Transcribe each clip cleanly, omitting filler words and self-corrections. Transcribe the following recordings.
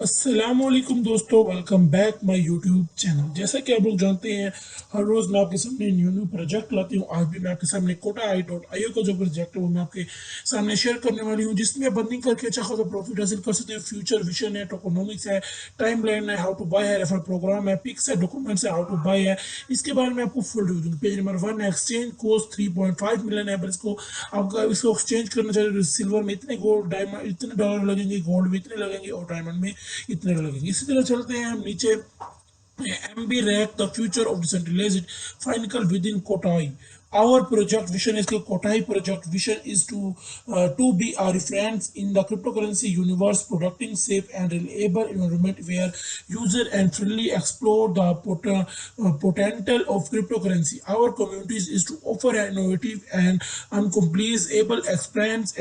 अस्सलामुअलैकुम दोस्तों, welcome back my YouTube channel. जैसा कि आप लोग जानते हैं, हर रोज़ मैं आपके सामने न्यू प्रोजेक्ट लाती हूँ। आज भी मैं आपके सामने कोटा.ai का जो प्रोजेक्ट है वो मैं आपके सामने शेयर करने वाली हूँ, जिसमें आप अर्निंग करके अच्छा खासा प्रॉफिट हासिल कर सकते हैं। फ्यूचर विजन है, टोकोनॉमिक्स है, टाइम लाइन है, हाउ टू बाय है, रेफर प्रोग्राम है, पिक्स है, डॉक्यूमेंट्स है, हाउ टू बाय है। इसके बारे में आपको फुल रिव्यू दूंगी। पेज नंबर 1 है, एक्सचेंज कोस्ट 3.5 मिलियन है। पर इसको आपका इसको एक्सचेंज करना चाहिए। सिल्वर में इतने गोल्ड, डायमंड इतने डॉलर लगेंगे, गोल्ड में इतने लगेंगे और डायमंड में इतने लगेंगे। इसी तरह चलते हैं हम नीचे। MB Rack, the future of decentralized financial within Kotai. Our project vision is Kotai project vision is to be a reference in the cryptocurrency universe, protecting safe and reliable environment where user and freely explore the potential of cryptocurrency. Our communities is to offer an innovative and uncomplainable experience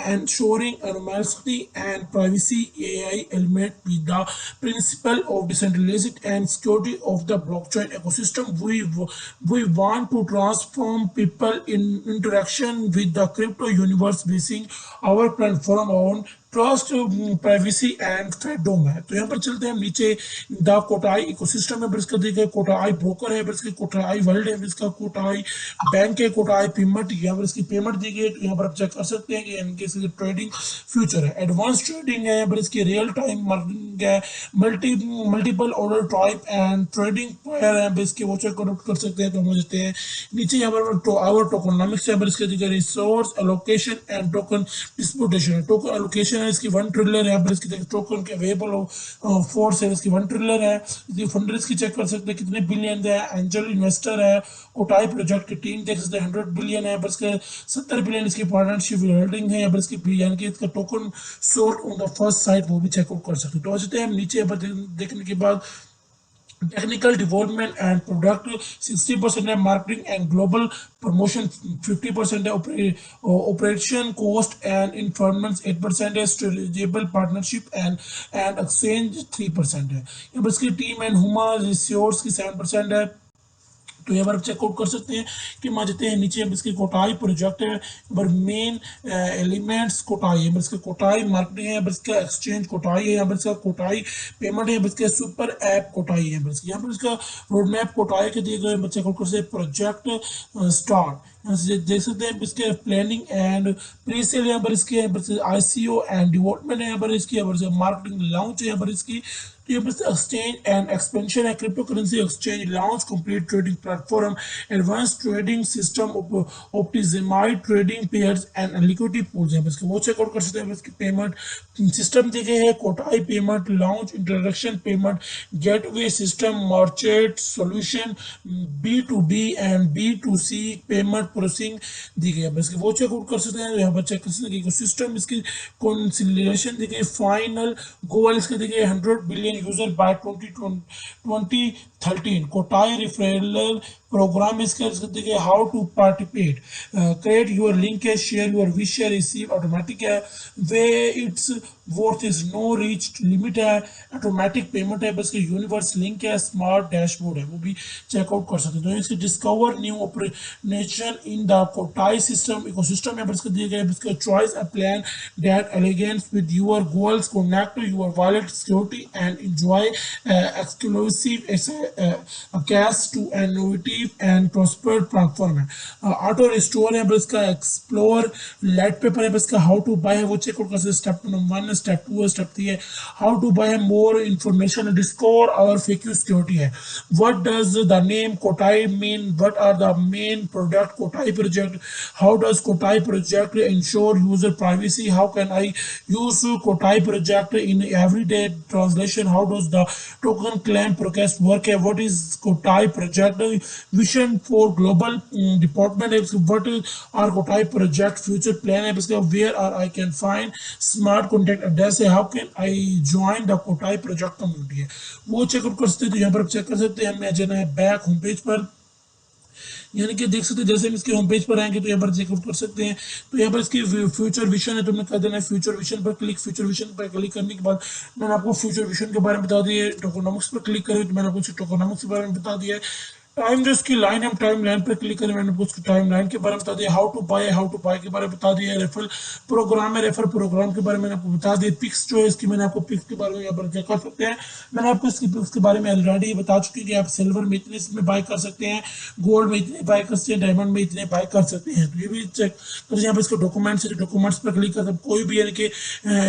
ensuring anonymity and privacy AI element with the principle of decentralized and security of the blockchain ecosystem. We want to transform people in interaction with the crypto universe basing our platform on trust, privacy and freedom है। तो यहाँ पर चलते हैं हम नीचे। The Kotai ecosystem है, फिर इसका देखिए कोटाई ब्रोकर है, फिर इसके कोटाई वर्ल्ड है, फिर इसका कोटाई बैंक है, कोटाई पेमेंट, यहाँ पर इसकी पेमेंट दी गई है। तो यहाँ पर आप चेक कर सकते हैं कि इनके ट्रेडिंग फ्यूचर है, एडवांस ट्रेडिंग है, फिर इसकी रियल टाइम मार्केटिंग है, multiple order type and trading pair है, फिर इसके वो चेक कर सकते हैं। तो हम देते हैं नीचे यहाँ पर आवर टोकनॉमिक्स है, फिर इसके देखिए resource allocation and token distribution है। टोकन एलोकेशन है, इसकी 1 ट्रिलियन है। फिर इसकी देखिए टोकन के अवेलेबल फोर्स है, इसकी 1 ट्रिलियन है। इसकी फंडर इसकी चेक कर सकते हैं कितने बिलियन है। एंजल इन्वेस्टर है, कोटाई प्रोजेक्ट की टीम देख सकते हैं 100 बिलियन है। बस के 70 बिलियन इसकी पार्टनरशिप होल्डिंग है। बस इसकी यानी कि इसका token sold on the first sight वो भी चेकआउट कर सकते हैं। तो अच्छे हम नीचे देखने के बाद technical development and product 60% है, marketing and global promotion 50% है, operation cost and informants 8% है, strategic partnership and exchange 3% है। यहाँ पर इसकी टीम एंड हुमा रिसोर्स की 7% है। तो यहाँ पर आप चेकआउट कर सकते हैं कि मानते हैं नीचे इसके कोटाई प्रोजेक्ट है, पर मेन एलिमेंट्स कोटाई है, इसका कोटाई मार्केटिंग है, इसका एक्सचेंज कोटाई है, यहाँ पर इसका कोटाई पेमेंट है, इसका सुपर ऐप कोटाई है, यहाँ पर इसका रोड मैप कोटाई के दिए गए। बच्चे चेकआउट कर सकते हैं प्रोजेक्ट स्टार्ट देख सकते हैं, इसके प्लानिंग एंड प्री सेल यहाँ पर इसके ICO एंड डेवलपमेंट है, यहाँ पर इसकी मार्केटिंग लॉन्च है, यहाँ पर इसकी। तो यहाँ पर एक्सचेंज एंड एक्सपेंशन है, crypto currency exchange launch, complete trading platform, advance trading system, optimize trading pairs and liquidity pools है। इसके वो चेकआउट कर सकते हैं। इसकी पेमेंट सिस्टम दिखे है, Kotai payment launch, introduction payment, gateway system, merchant solution, B2B and B2C payment processing दी गई है। इसके वो चेकआउट कर सकते हैं। यहाँ पर चेक कर सकते हैं सिस्टम इसकी कंसिलिएशन दी गई। फाइनल गोल इसके दी गई 100 बिलियन यूजर बाय 2013। कोटाई रिफरल प्रोग्राम इसके देखिए how to participate, create your link है, शेयर योर विश है, रिसीव ऑटोमेटिक है, way it's worth is no reach limit है, ऑटोमेटिक पेमेंट है, बस के यूनिवर्स लिंक है, स्मार्ट डैशबोर्ड है, वो भी चेकआउट कर सकते हैं। तो इसके discover new operation in the कोटाई सिस्टम इकोसिस्टम है, बस के दिए गए इसका choice a plan that elegance with your goals, connect your wallet security and enjoy exclusive cash to innovative and prosper platform है। ऑटो रिस्टोर है, इसका एक्सप्लोर लाइट पेपर है, इसका हाउ टू बाय है वो चेकआउट कर सकते हैं। स्टेप नंबर 1 है, स्टेप 2 है, स्टेप 3 है, हाउ टू बाय है, मोर इंफॉर्मेशन, डिस्कवर और फेक्यू सिक्योरिटी है। What does the name Kotai mean, what are the main product Kotai project, how does Kotai project ensure user privacy, how can I use Kotai project in everyday translation, how does the token claim process work है, what is Kotai project vision for global department है, what are Kotai project future plan है, इसका where are I can find smart contact address है, how can I join the Kotai project community है, वो checkout कर सकते हैं। तो यहाँ पर चेक कर सकते हैं। हमें जाना है बैक होम पेज पर, यानी कि देख सकते हैं जैसे हम इसके होम पेज पर आएंगे तो यहाँ पर चेकआउट कर सकते हैं। तो यहाँ पर इसकी फ्यूचर विजन है, तो हमने कर देना है फ्यूचर विजन पर क्लिक। फ्यूचर विजन पर क्लिक करने के बाद मैंने आपको फ्यूचर विजन के बारे में बता दिया। टोकोनॉमिक्स पर क्लिक करें तो मैंने आपको टोकोनॉमिक्स के बारे में बता दिया है। टाइम जो इसकी लाइन, हम टाइम लाइन पर क्लिक करें, मैंने आपको उसकी टाइम लाइन के बारे में बता दिया। हाउ टू बाय के बारे में बता दिया। रेफर प्रोग्राम है, रेफर प्रोग्राम के बारे में मैंने आपको बता दिया। पिक्स जो है इसकी, मैंने आपको पिक्स के बारे में यहाँ पर चेक कर सकते हैं। मैंने आपको इसकी पिक्स के बारे में ऑलरेडी बता चुकी कि आप सिल्वर में इतने इसमें बाय कर सकते हैं, गोल्ड में इतने बाय कर सकते हैं, डायमंड में इतने बाय कर सकते हैं। तो ये भी चेक कर, यहाँ पर इसके डॉक्यूमेंट्स है, डॉक्यूमेंट्स पर क्लिक कर कोई भी यानी कि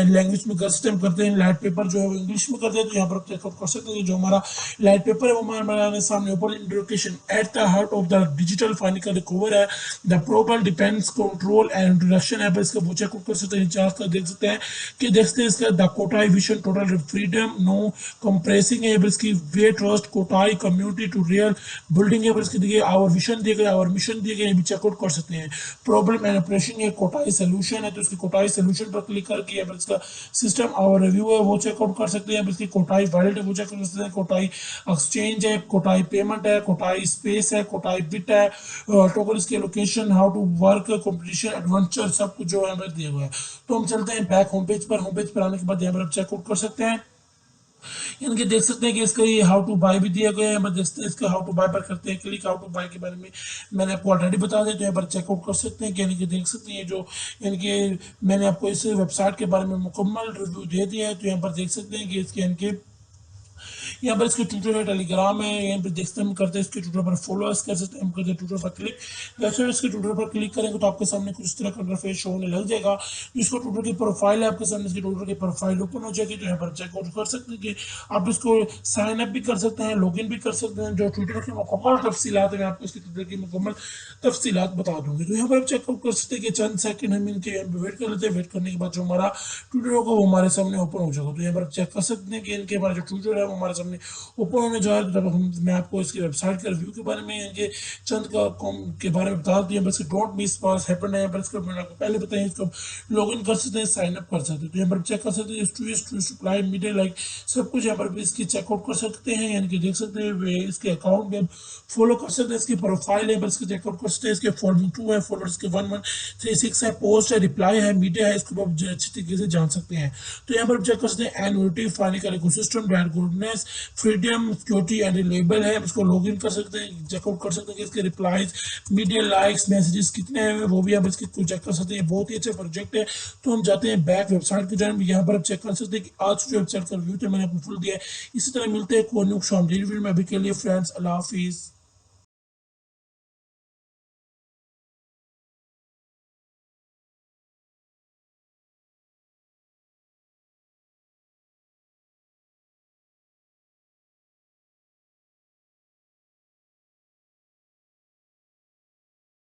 लैंग्वेज में कर सकते हैं। करते हैं लाइट पेपर जो है वो इंग्लिश में करते हैं, तो यहाँ पर चेकआउट कर सकते हैं। जो हमारा लाइट पेपर है वो हमारे सामने ऊपर indication at the heart of the digital financial recover है, the problem depends control and introduction है, इसका वो चेकआउट कर सकते हैं। चार्ज का देख सकते हैं कि देखते हैं इसका the Kotai vision total freedom no compressing है, इसकी way trust Kotai community to real building है, इसकी दिए आवर विजन दिए गए, आवर मिशन दिए गए, भी चेकआउट कर सकते हैं। प्रॉब्लम एंड ऑपरेशन है, कोटाई सोल्यूशन है, तो इसकी कोटाई सोल्यूशन पर क्लिक करके इसका सिस्टम और रिव्यू है वो चेकआउट कर सकते हैं। इसकी कोटाई वैलिड है वो चेक कर सकते हैं। कोटाई एक्सचेंज है, कोटाई पेमेंट है, कोटाई स्पेस है, कोटाई बिट है, टोकन इसके location, how to work, competition, adventure, सब कुछ जो है हमें दिया हुआ है। तो हम चलते हैं बैक होम पेज पर। होम पेज पर आने के बाद यहाँ पर आप चेकआउट कर सकते हैं। इनके देख सकते हैं कि इसका ये हाउ टू बाय भी दिया गया है। हम देखते हैं इसका हाउ टू बाय पर करते हैं क्लिक। हाउ टू बाय के बारे में मैंने आपको ऑलरेडी बता दिया, तो यहाँ पर चेकआउट कर सकते हैं कि यानी कि देख सकते हैं जो इनके मैंने आपको इस वेबसाइट के बारे में मुकम्मल रिव्यू दे दिया है। तो यहाँ पर देख सकते हैं कि इसके इनके यहाँ पर इसके ट्विटर है, टेलीग्राम है, यहाँ पर देखते हम करते हैं इसके ट्विटर पर फॉलो कर सकते हैं। हम करते हैं ट्विटर पर क्लिक। जैसे इसके ट्विटर पर क्लिक करेंगे तो आपके सामने कुछ इस तरह का इंटरफेस शो होने लग जाएगा। इसको ट्विटर की प्रोफाइल है आपके सामने, इसकी ट्विटर की प्रोफाइल ओपन हो जाएगी। तो यहाँ पर चेकआउट कर सकते हैं कि आप इसको साइन अप भी कर सकते हैं, लॉग इन भी कर सकते हैं। जो ट्विटर की मुकम्मल तफसीलात है मैं आपको इसकी ट्विटर की मुकम्मल तफसीलात बता दूंगी। तो यहाँ पर आप चेकआउट कर सकते हैं कि चंद सेकंड हम इनके वेट कर लेते हैं। वेट करने के बाद जो हमारा ट्विटर होगा वो हमारे सामने ओपन हो जाएगा। तो यहाँ पर आप चेक कर सकते हैं कि इनके हमारा जो ट्विटर है वो हमारे सामने ओपन होने जा रहा है। तब हम मैं आपको इसकी वेबसाइट के रिव्यू के बारे में, इनके चंद का कॉम के बारे में बता दिया। बस डोंट मिस पास हैपन है, बस मैंने आपको पहले बताया। इसको लॉग इन कर सकते हैं, साइन अप कर सकते हैं। तो यहाँ पर चेक कर सकते हैं सप्लाई मीडिया लाइक सब कुछ यहाँ पर भी इसकी चेकआउट कर सकते हैं। यानी कि देख सकते हैं इसके अकाउंट में फॉलो कर सकते हैं। इसकी प्रोफाइल है बस चेकआउट कर सकते हैं। इसके फॉलोइंग 2 है, फॉलोअर्स के 1136 है, पोस्ट है, रिप्लाई है, मीडिया है, इसको आप अच्छी तरीके से जान सकते हैं। तो यहाँ पर चेक कर सकते हैं annuity financial ecosystem brand goodness freedom security and reliable है, इसको लॉग इन कर सकते हैं, चेकआउट कर सकते हैं कि इसके रिप्लाईज मीडिया लाइक्स मैसेजेस कितने हैं वो भी आप इसके चेक कर सकते हैं। बहुत ही अच्छा प्रोजेक्ट है। तो हम जाते हैं बैक वेबसाइट की जानब। यहाँ पर आप चेक कर सकते हैं कि आज जो वेबसाइट का रिव्यू था मैंने आपको फुल दिया है। इसी तरह मिलते हैं कोई न्यू शाम में। अभी के लिए फ्रेंड्स, अल्लाह हाफिज़।